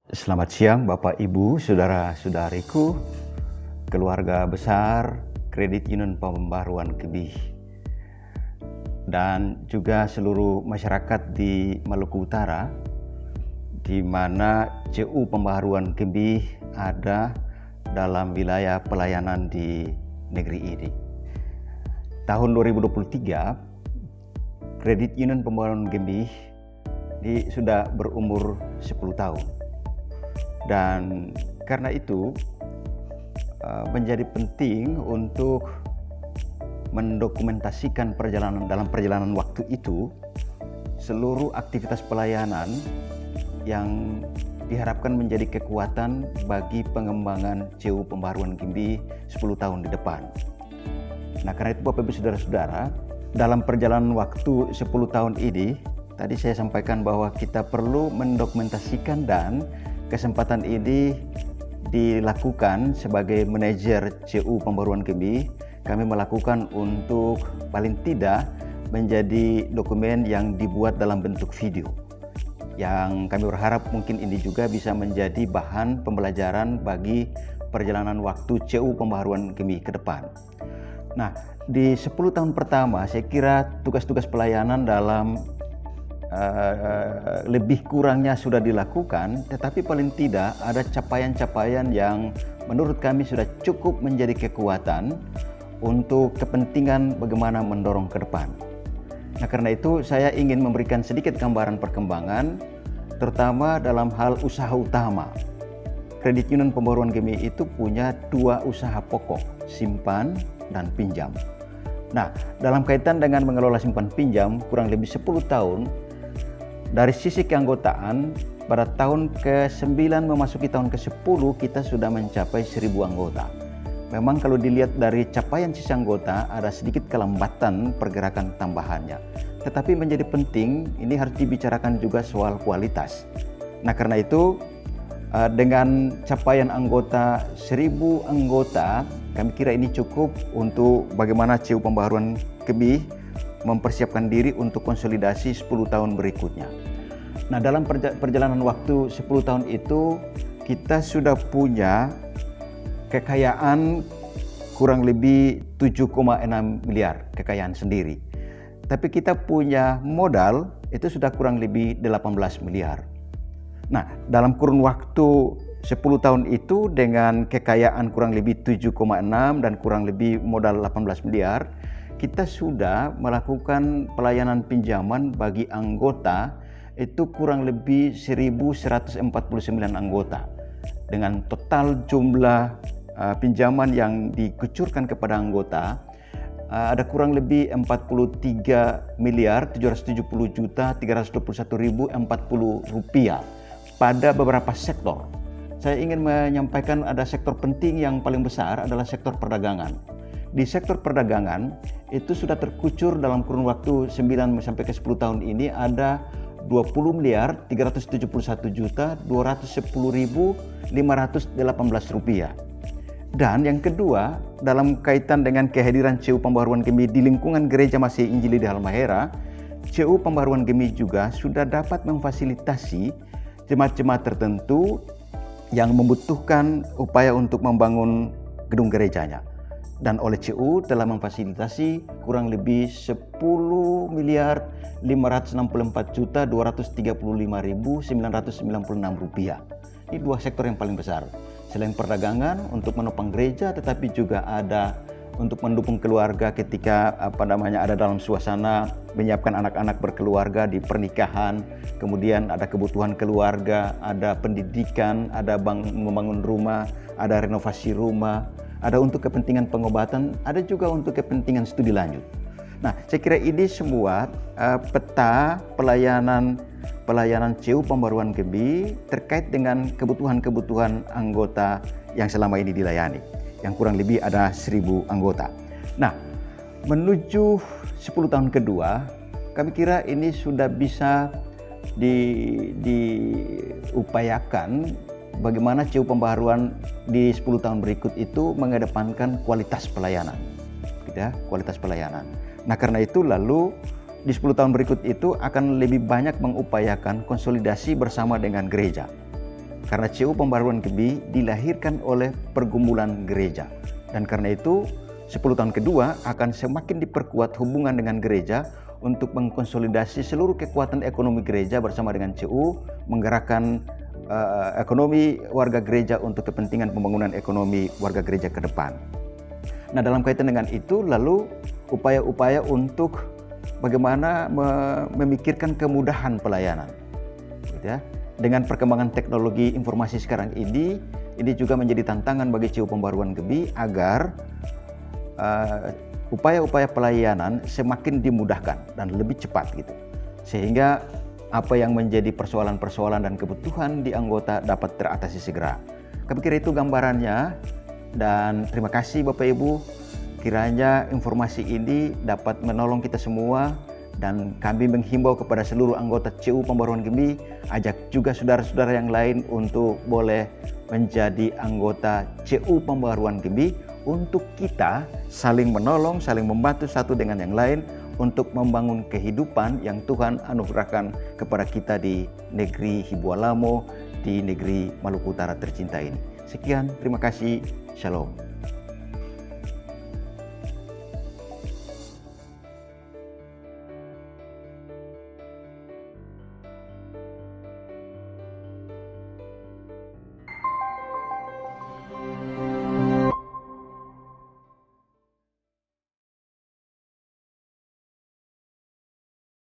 Selamat siang Bapak Ibu, saudara-saudariku, keluarga besar Kredit Union Pembaruan Kebih, dan juga seluruh masyarakat di Maluku Utara, di mana CU Pembaruan Kebih ada dalam wilayah pelayanan di negeri ini. Tahun 2023, Kredit Union Pembaruan Kebih sudah berumur 10 tahun. Dan karena itu menjadi penting untuk mendokumentasikan dalam perjalanan waktu itu seluruh aktivitas pelayanan yang diharapkan menjadi kekuatan bagi pengembangan CU Pembaruan Kebih 10 tahun di depan. Nah, karena itu Bapak Ibu Saudara-saudara, dalam perjalanan waktu 10 tahun ini, tadi saya sampaikan bahwa kita perlu mendokumentasikan, dan kesempatan ini dilakukan sebagai manajer CU Pembaruan Kebih. Kami melakukan untuk paling tidak menjadi dokumen yang dibuat dalam bentuk video, yang kami berharap mungkin ini juga bisa menjadi bahan pembelajaran bagi perjalanan waktu CU Pembaruan Kebih ke depan. Nah, di 10 tahun pertama saya kira tugas-tugas pelayanan dalam lebih kurangnya sudah dilakukan, tetapi paling tidak ada capaian-capaian yang menurut kami sudah cukup menjadi kekuatan untuk kepentingan bagaimana mendorong ke depan. Nah, karena itu saya ingin memberikan sedikit gambaran perkembangan, terutama dalam hal usaha utama. Kredit Union Pembaruan Kebih itu punya 2 usaha pokok, simpan dan pinjam. Nah, dalam kaitan dengan mengelola simpan pinjam kurang lebih 10 tahun, dari sisi keanggotaan, pada tahun ke-9 memasuki tahun ke-10 kita sudah mencapai 1.000 anggota. Memang kalau dilihat dari capaian sisi anggota ada sedikit kelambatan pergerakan tambahannya. Tetapi menjadi penting, ini harus dibicarakan juga soal kualitas. Nah, karena itu dengan capaian anggota 1.000 anggota, kami kira ini cukup untuk bagaimana CU Pembaruan Kebih mempersiapkan diri untuk konsolidasi 10 tahun berikutnya. Nah, dalam perjalanan waktu 10 tahun itu kita sudah punya kekayaan kurang lebih 7,6 miliar kekayaan sendiri. Tapi kita punya modal itu sudah kurang lebih 18 miliar. Nah, dalam kurun waktu 10 tahun itu dengan kekayaan kurang lebih 7,6 dan kurang lebih modal 18 miliar, kita sudah melakukan pelayanan pinjaman bagi anggota itu kurang lebih 1.149 anggota. Dengan total jumlah pinjaman yang dikucurkan kepada anggota ada kurang lebih 43 miliar 770 juta 321.040 rupiah pada beberapa sektor. Saya ingin menyampaikan ada sektor penting yang paling besar adalah sektor perdagangan. Di sektor perdagangan itu sudah terkucur dalam kurun waktu 9 sampai ke 10 tahun ini ada 20 miliar 371 juta 210.518 rupiah. Dan yang kedua, dalam kaitan dengan kehadiran CU Pembaruan Kebih di lingkungan Gereja Masih Injili di Halmahera, CU Pembaruan Kebih juga sudah dapat memfasilitasi jemaat-jemaat tertentu yang membutuhkan upaya untuk membangun gedung gerejanya. Dan oleh CU telah memfasilitasi kurang lebih 10 miliar 564 juta 235.996 rupiah. Ini 2 sektor yang paling besar. Selain perdagangan untuk menopang gereja, tetapi juga ada untuk mendukung keluarga ketika ada dalam suasana menyiapkan anak-anak berkeluarga di pernikahan, kemudian ada kebutuhan keluarga, ada pendidikan, ada membangun rumah, ada renovasi rumah, ada untuk kepentingan pengobatan, ada juga untuk kepentingan studi lanjut. Nah, saya kira ini semua peta pelayanan CU Pembaruan Kebih terkait dengan kebutuhan-kebutuhan anggota yang selama ini dilayani, yang kurang lebih ada 1.000 anggota. Nah, menuju 10 tahun kedua, kami kira ini sudah bisa diupayakan bagaimana CU Pembaruan di 10 tahun berikut itu mengedepankan kualitas pelayanan, gitu ya, kualitas pelayanan. Nah, karena itu lalu di 10 tahun berikut itu akan lebih banyak mengupayakan konsolidasi bersama dengan gereja. Karena CU Pembaruan Gebi dilahirkan oleh pergumulan gereja. Dan karena itu 10 tahun kedua akan semakin diperkuat hubungan dengan gereja untuk mengkonsolidasi seluruh kekuatan ekonomi gereja bersama dengan CU, menggerakkan ekonomi warga gereja untuk kepentingan pembangunan ekonomi warga gereja ke depan. Nah, dalam kaitan dengan itu lalu upaya-upaya untuk bagaimana memikirkan kemudahan pelayanan, gitu ya. Dengan perkembangan teknologi informasi sekarang ini juga menjadi tantangan bagi CU Pembaruan Gebi agar upaya-upaya pelayanan semakin dimudahkan dan lebih cepat gitu. Sehingga apa yang menjadi persoalan-persoalan dan kebutuhan di anggota dapat teratasi segera. Kami kira itu gambarannya, dan terima kasih Bapak Ibu. Kiranya informasi ini dapat menolong kita semua, dan kami menghimbau kepada seluruh anggota CU Pembaruan Gebi, ajak juga saudara-saudara yang lain untuk boleh menjadi anggota CU Pembaruan Gebi untuk kita saling menolong, saling membantu satu dengan yang lain untuk membangun kehidupan yang Tuhan anugerahkan kepada kita di negeri Hibualamo, di negeri Maluku Utara tercinta ini. Sekian, terima kasih. Shalom.